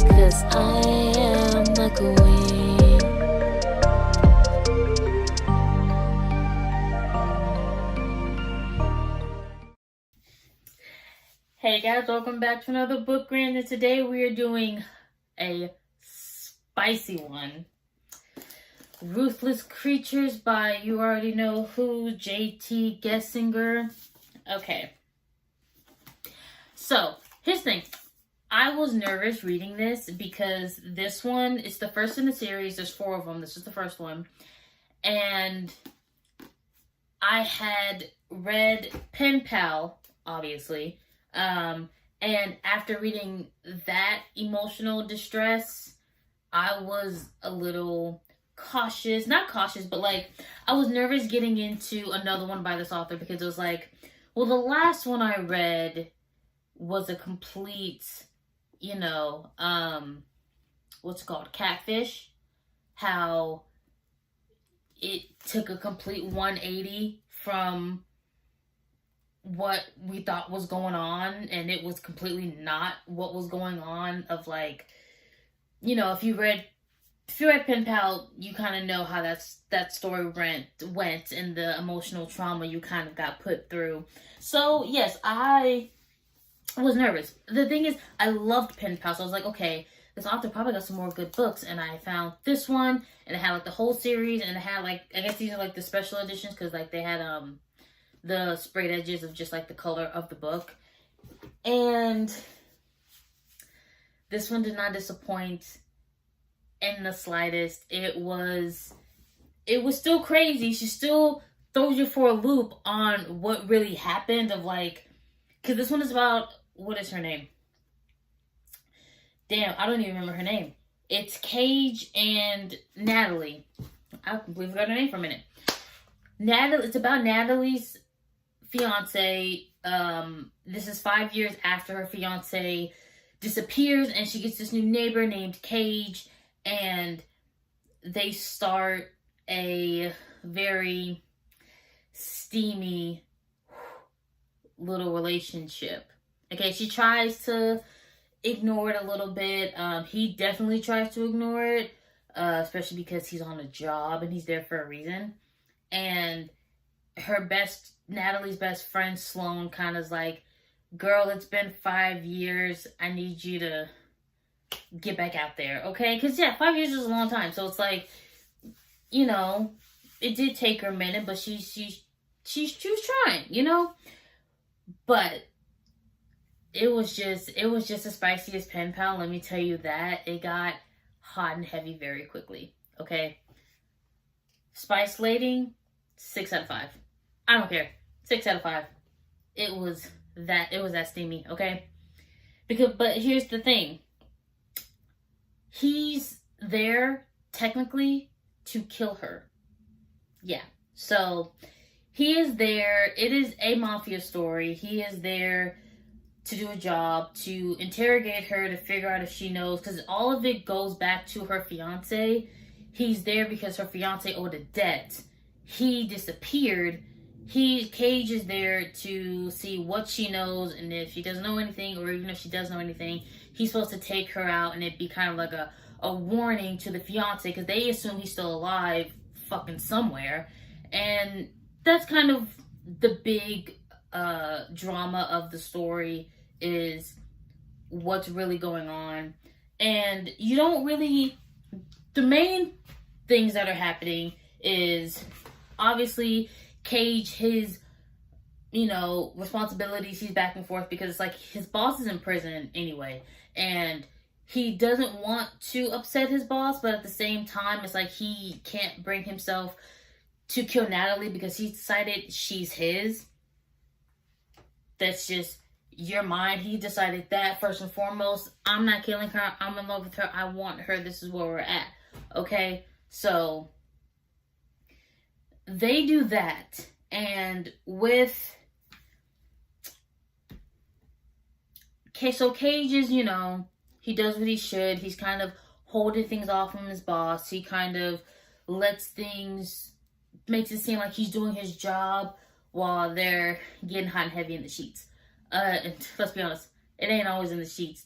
'cause I am the queen. Hey guys, welcome back to another book rant, and today we are doing a spicy one. Ruthless Creatures by you already know who, J.T. Geissinger. Okay. So, here's the thing. I was nervous reading this because this one is the first in the series. There's 4 of them. This is the first one. And I had read Pen Pal, obviously. And after reading that emotional distress, I was a little cautious. Not cautious, but like, I was nervous getting into another one by this author because it was like, well, the last one I read was a complete, what's it called? Catfish. How it took a complete 180 from what we thought was going on, and it was completely not what was going on. Of like, if you read Pen Pal, you kind of know how that story went and the emotional trauma you kind of got put through. So yes, I was nervous. The thing is, I loved Pen Pal, so I was like, okay, this author probably got some more good books, and I found this one, and it had like the whole series, and it had like, I guess these are like the special editions, because like they had the sprayed edges of just like the color of the book. And this one did not disappoint in the slightest. It was still crazy. She still throws you for a loop on what really happened, of like, because this one is about, what is her name? Damn, I don't even remember her name. It's Cage and Natalie. I completely forgot her name for a minute. Natalie. It's about Natalie's fiance. This is 5 years after her fiance disappears, and she gets this new neighbor named Cage, and they start a very steamy little relationship. Okay, she tries to ignore it a little bit. He definitely tries to ignore it, especially because he's on a job and he's there for a reason. And Natalie's best friend Sloane kind of is like, girl, it's been 5 years. I need you to get back out there, okay? Because, yeah, 5 years is a long time. So it's like, it did take her a minute, but she was trying, But it was just as spicy as Pen Pal, let me tell you that. It got hot and heavy very quickly, okay? Spice rating, 6 out of 5. I don't care. 6 out of 5. It was that steamy, okay? But here's the thing. He's there technically to kill her. Yeah. So he is there. It is a mafia story. He is there to do a job, to interrogate her, to figure out if she knows, because all of it goes back to her fiance. He's there because her fiance owed a debt. He disappeared. Cage is there to see what she knows, and if she doesn't know anything, or even if she does know anything, he's supposed to take her out, and it'd be kind of like a warning to the fiance, because they assume he's still alive fucking somewhere. And that's kind of the big drama of the story, is what's really going on. And you don't really, the main things that are happening is obviously Cage, his responsibilities. He's back and forth because it's like his boss is in prison anyway, and he doesn't want to upset his boss, but at the same time it's like he can't bring himself to kill Natalie because he decided she's his. That's just your mind. He decided that first and foremost. I'm not killing her. I'm in love with her. I want her. This is where we're at. Okay? So they do that. And with so Cage is, he does what he should. He's kind of holding things off from his boss. He kind of makes it seem like he's doing his job while they're getting hot and heavy in the sheets. And let's be honest, it ain't always in the sheets.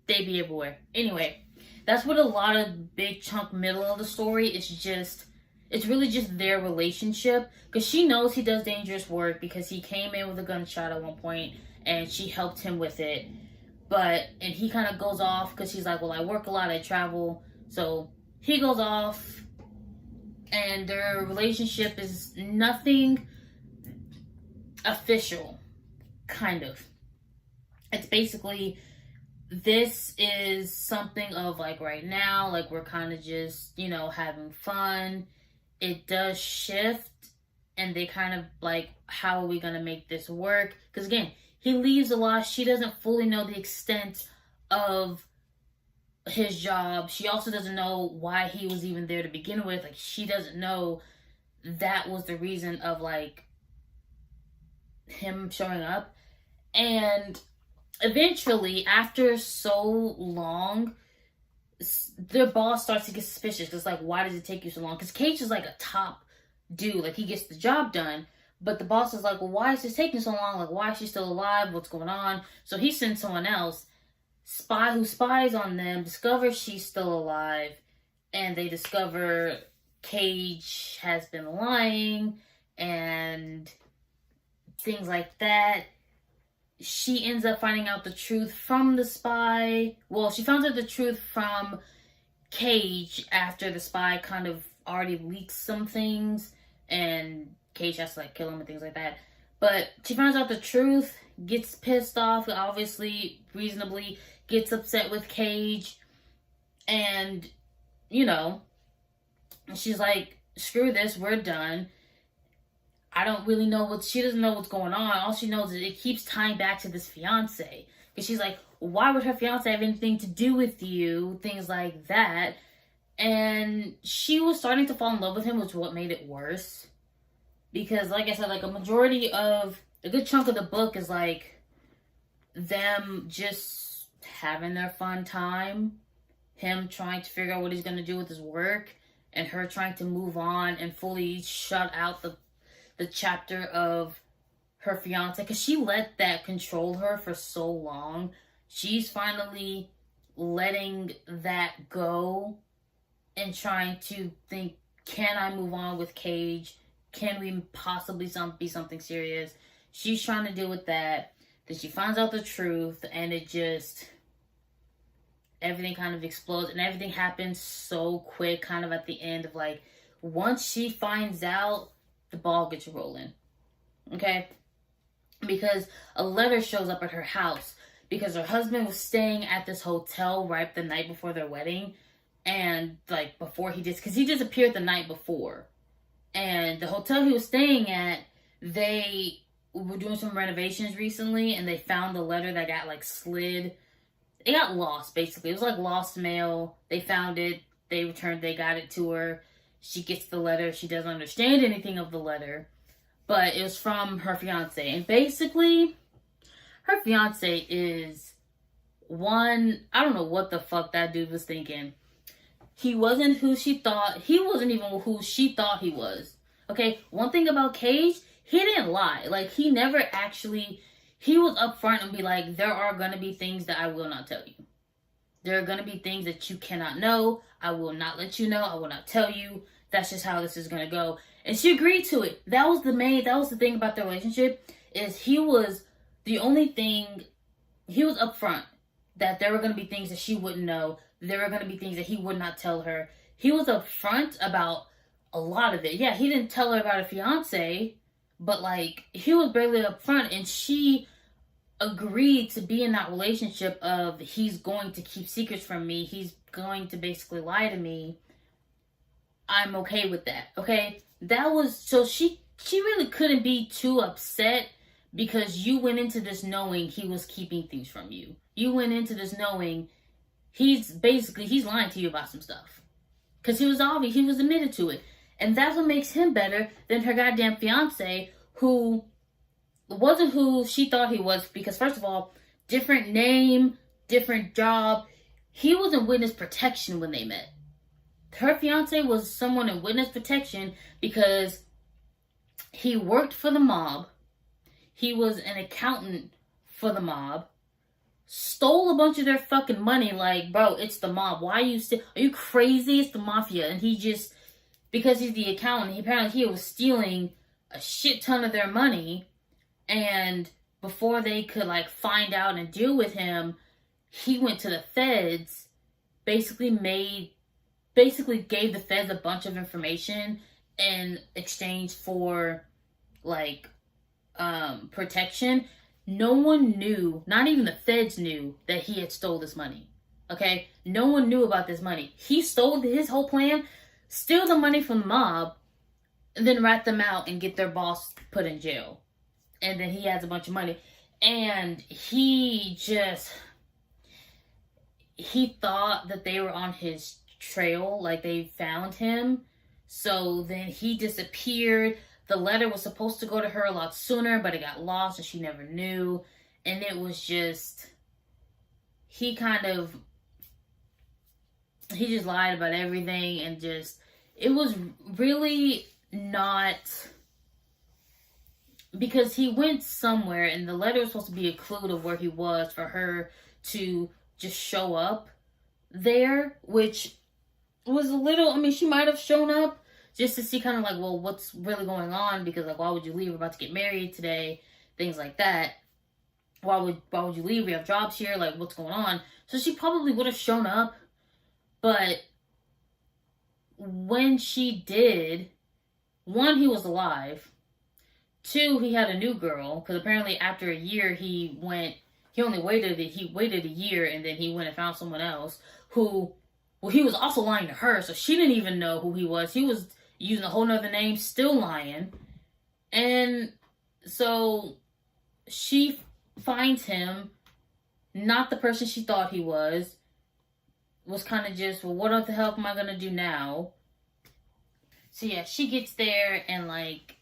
they be everywhere. Anyway, that's what a lot of big chunk middle of the story is just. It's really just their relationship, because she knows he does dangerous work because he came in with a gunshot at one point and she helped him with it. And he kind of goes off because she's like, well, I work a lot, I travel. So he goes off, and their relationship is nothing official, kind of. It's basically, this is something of like right now, like we're kind of just, having fun. It does shift, and they kind of like, how are we going to make this work? Because again, he leaves a lot. She doesn't fully know the extent of his job. She also doesn't know why he was even there to begin with. Like, she doesn't know that was the reason of like him showing up. And eventually, after so long, their boss starts to get suspicious. It's like, why does it take you so long? Because Cage is like a top dude. Like, he gets the job done. But the boss is like, well, why is this taking so long? Like, why is she still alive? What's going on? So he sends someone else, who spies on them, discovers she's still alive, and they discover Cage has been lying, and things like that. She ends up finding out the truth from the spy. Well, she finds out the truth from Cage after the spy kind of already leaks some things, and Cage has to like kill him and things like that. But she finds out the truth, gets pissed off, obviously, reasonably, gets upset with Cage, and, she's like, screw this, we're done. I don't really know she doesn't know what's going on. All she knows is it keeps tying back to this fiance. Because she's like, why would her fiance have anything to do with you? Things like that. And she was starting to fall in love with him, which is what made it worse. Because, like I said, like a good chunk of the book is like them just having their fun time. Him trying to figure out what he's going to do with his work. And her trying to move on and fully shut out the chapter of her fiance, because she let that control her for so long. She's finally letting that go and trying to think, can I move on with Cage? Can we possibly be something serious? She's trying to deal with that. Then she finds out the truth, and everything kind of explodes, and everything happens so quick, kind of at the end of like, once she finds out, the ball gets rolling. Okay? Because a letter shows up at her house, because her husband was staying at this hotel right the night before their wedding, and like before because he disappeared the night before. And the hotel he was staying at, they were doing some renovations recently, and they found the letter that got like slid. It got lost, basically. It was like lost mail. They found it. They got it to her. She gets the letter. She doesn't understand anything of the letter. But it was from her fiance. And basically, her fiance is I don't know what the fuck that dude was thinking. He wasn't who she thought. He wasn't even who she thought he was. Okay? One thing about Cage, he didn't lie. Like, he never actually... He was upfront and be like, there are going to be things that I will not tell you. There are going to be things that you cannot know. I will not let you know. I will not tell you. That's just how this is going to go. And she agreed to it. That was the thing about their relationship, is he was upfront that there were going to be things that she wouldn't know. There were going to be things that he would not tell her. He was upfront about a lot of it. Yeah, he didn't tell her about a fiance, but like, he was barely upfront, and she agreed to be in that relationship of, he's going to keep secrets from me. He's going to basically lie to me. I'm okay with that. Okay? So she really couldn't be too upset, because you went into this knowing he was keeping things from you. You went into this knowing he's lying to you about some stuff. Because he was admitted to it. And that's what makes him better than her goddamn fiance, who wasn't who she thought he was. Because first of all, different name, different job. He was in witness protection when they met. Her fiance was someone in witness protection because he worked for the mob. He was an accountant for the mob. stole a bunch of their fucking money. Like, bro, it's the mob. Why are you still? Are you crazy? It's the mafia. And he just, because he's the accountant, apparently he was stealing a shit ton of their money. And before they could like find out and deal with him, he went to the feds, basically gave the feds a bunch of information in exchange for like protection. No one knew, not even the feds knew, that he had stole this money. Okay? No one knew about this money. He stole his whole plan, steal the money from the mob, and then rat them out and get their boss put in jail. And then he has a bunch of money. And he thought that they were on his trail, like they found him. So then he disappeared. The letter was supposed to go to her a lot sooner, but it got lost and she never knew. And it was just, he just lied about everything, and just, it was really not, because he went somewhere and the letter was supposed to be a clue to where he was for her to just show up there, which was a little, I mean, she might have shown up just to see kind of like, well, what's really going on, because like, why would you leave? We're about to get married today, things like that. Why would you leave? We have jobs here, like, what's going on? So she probably would have shown up, but when she did, one, he was alive. Two, he had a new girl, because apparently after a year he waited a year, and then he went and found someone else who, well, he was also lying to her, so she didn't even know who he was. He was using a whole nother name, still lying. And so she finds him, not the person she thought he was kind of just, well, what the hell am I gonna do now? So yeah, she gets there, and like,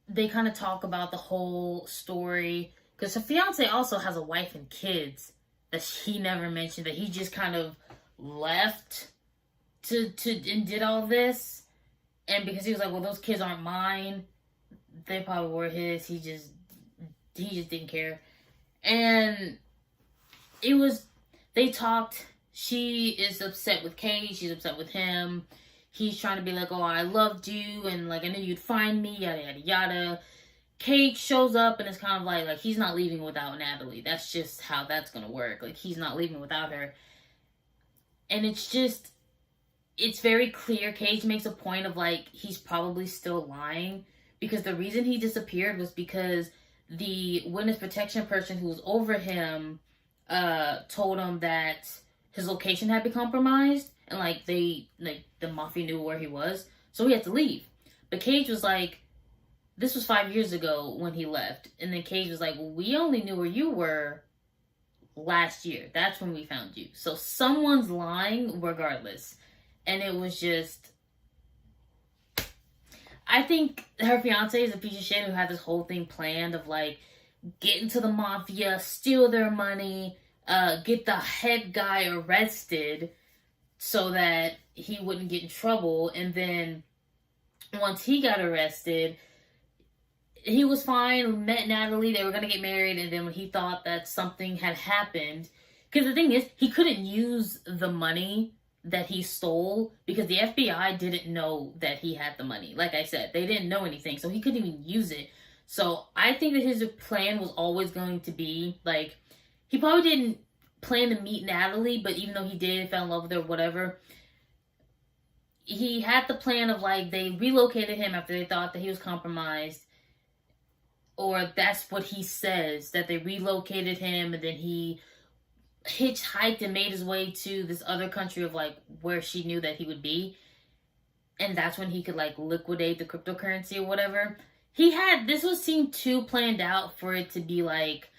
they kind of talk about the whole story, because her fiance also has a wife and kids that he never mentioned, that he just kind of left and did all this. And because he was like, well, those kids aren't mine, they probably were his. He just didn't care. And they talked. She is upset with Kate. She's upset with him. He's trying to be like, oh, I loved you, and like, I knew you'd find me, yada, yada, yada. Kate shows up, and it's kind of like he's not leaving without Natalie. That's just how that's going to work. Like, he's not leaving without her. And it's very clear. Cage makes a point of like, he's probably still lying, because the reason he disappeared was because the witness protection person who was over him told him that his location had been compromised, and like, the mafia knew where he was, so he had to leave. But Cage was like, this was 5 years ago when he left. And then Cage was like, well, we only knew where you were last year. That's when we found you. So someone's lying regardless. And it was just, I think her fiance is a piece of shit who had this whole thing planned of like, get into the mafia, steal their money, get the head guy arrested so that he wouldn't get in trouble. And then once he got arrested, he was fine, met Natalie, they were going to get married. And then when he thought that something had happened, because the thing is, he couldn't use the money that he stole because the FBI didn't know that he had the money. Like I said, they didn't know anything, so he couldn't even use it. So I think that his plan was always going to be like, he probably didn't plan to meet Natalie, but even though he did, fell in love with her, whatever, he had the plan of like, they relocated him after they thought that he was compromised, or that's what he says, that they relocated him, and then he hitchhiked and made his way to this other country of like where she knew that he would be, and that's when he could like liquidate the cryptocurrency or whatever. This was seemed too planned out for it to be like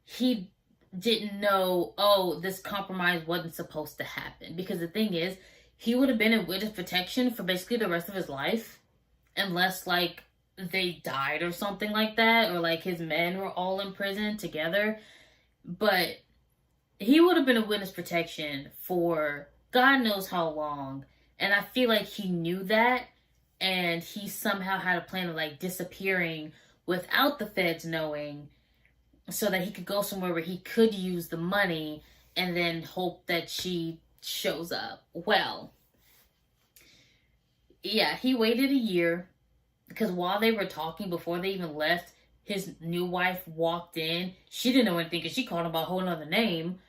he didn't know, oh, this compromise wasn't supposed to happen. Because the thing is, he would have been in witness protection for basically the rest of his life, unless like they died or something like that, or like his men were all in prison together. But he would have been in witness protection for God knows how long. And I feel like he knew that, and he somehow had a plan of like disappearing without the feds knowing. so that he could go somewhere where he could use the money and then hope that she shows up. Well, yeah, he waited a year because while they were talking, before they even left, his new wife walked in. She didn't know anything because she called him by a whole other name.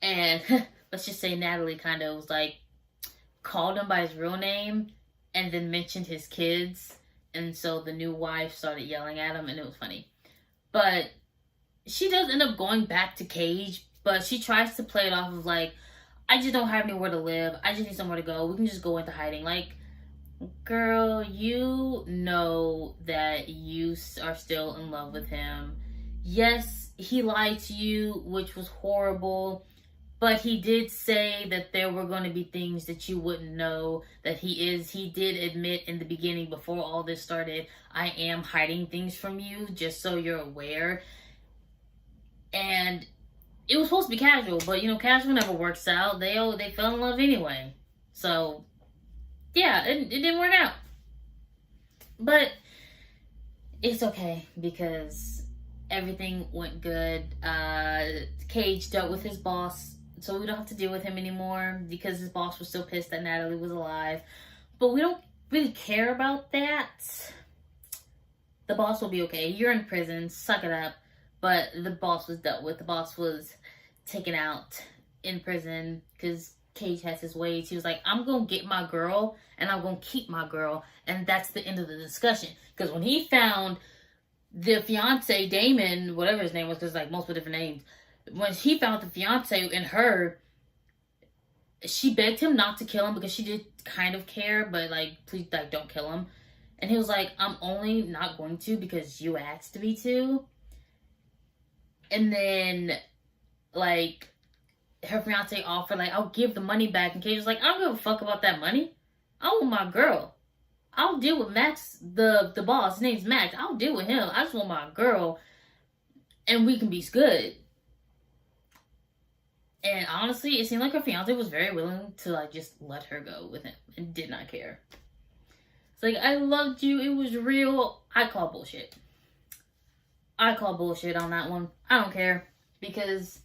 And let's just say Natalie kind of was like, called him by his real name and then mentioned his kids. And so the new wife started yelling at him, and it was funny. But she does end up going back to Cage, but she tries to play it off of like, I just don't have anywhere to live. I just need somewhere to go. We can just go into hiding. Like, girl, you know that you are still in love with him. Yes, he lied to you, which was horrible. But he did say that there were going to be things that you wouldn't know that he did admit in the beginning before all this started, I am hiding things from you just so you're aware. And it was supposed to be casual, but you know, casual never works out. They fell in love anyway. So, yeah, it didn't work out. But it's okay because everything went good. Cage dealt with his boss, so we don't have to deal with him anymore because his boss was still pissed that Natalie was alive. But we don't really care about that. The boss will be okay. You're in prison. Suck it up. But the boss was dealt with. The boss was taken out in prison because Cage has his ways. He was like, I'm going to get my girl and I'm going to keep my girl. And that's the end of the discussion. Because when he found the fiance, Damon, whatever his name was, because like multiple different names, when he found the fiance in her, she begged him not to kill him because she did kind of care, but like, please, like, don't kill him. And he was like, I'm only not going to because you asked me to. And then, like, her fiance offered, like, I'll give the money back. And Cage was like, I don't give a fuck about that money. I want my girl. I'll deal with Max, the boss. His name's Max. I'll deal with him. I just want my girl. And we can be good. And honestly, it seemed like her fiance was very willing to, like, just let her go with him. And did not care. It's like, I loved you. It was real. I call bullshit. I call bullshit on that one. I don't care. Because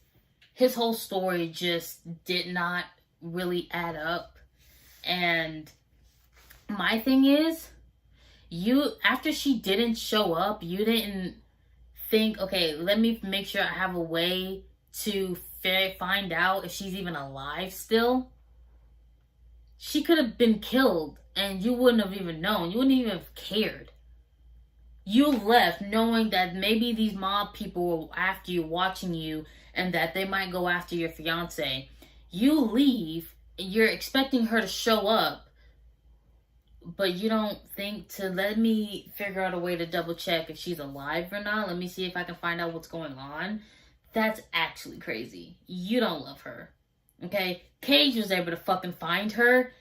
his whole story just did not really add up. And my thing is, after she didn't show up, you didn't think, okay, let me make sure I have a way to find out if she's even alive still. She could have been killed and you wouldn't have even known. You wouldn't even have cared. You left knowing that maybe these mob people were after you, watching you, and that they might go after your fiance. You leave, you're expecting her to show up, but you don't think to let me figure out a way to double check if she's alive or not. Let me see if I can find out what's going on. That's actually crazy. You don't love her. Okay? Cage was able to fucking find her.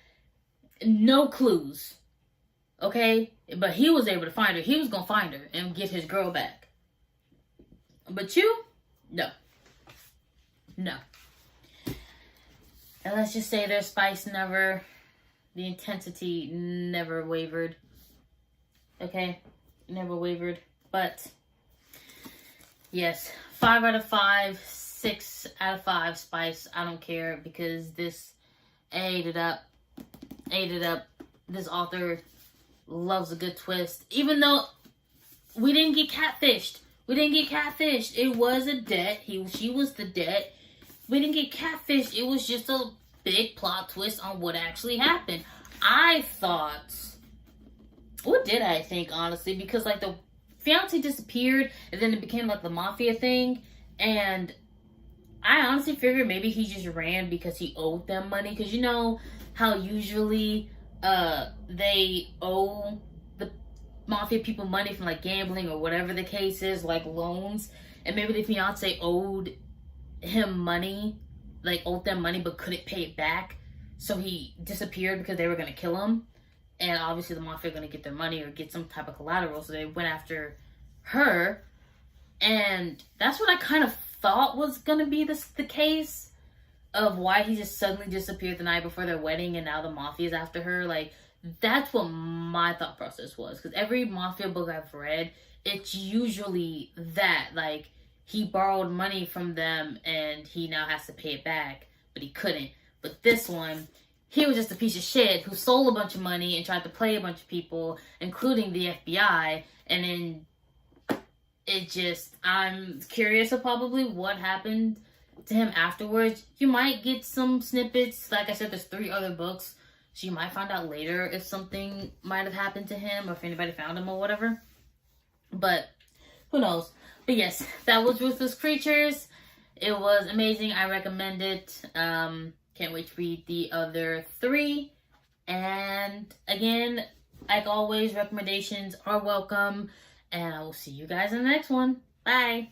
No clues. Okay? But he was able to find her. He was gonna find her and get his girl back. But you? No. No. And let's just say their spice never, the intensity never wavered. Okay? Never wavered. But, yes. 5 out of 5, 6 out of 5 spice. I don't care because this ate it up. This author loves a good twist. Even though we didn't get catfished. It was a debt. She was the debt. We didn't get catfished. It was just a big plot twist on what actually happened. I thought... What did I think, honestly? Because, like, the fiance disappeared, and then it became, like, the mafia thing. And I honestly figured maybe he just ran because he owed them money. Because you know how usually... they owe the mafia people money from like gambling or whatever the case is, like loans, and maybe the fiance owed him money, like owed them money but couldn't pay it back, so he disappeared because they were going to kill him, and obviously the mafia are going to get their money or get some type of collateral, so they went after her, and that's what I kind of thought was going to be the case. Of why he just suddenly disappeared the night before their wedding and now the mafia is after her. Like, that's what my thought process was. Because every mafia book I've read, it's usually that. Like, he borrowed money from them and he now has to pay it back, but he couldn't. But this one, he was just a piece of shit who stole a bunch of money and tried to play a bunch of people, including the FBI. And then I'm curious of probably what happened to him afterwards. You might get some snippets. Like I said, there's 3 other books, so you might find out later if something might have happened to him or if anybody found him or whatever. But who knows? But yes, that was Ruthless Creatures. It was amazing. I recommend it. Can't wait to read the other 3. And again, like always, recommendations are welcome. And I will see you guys in the next one. Bye.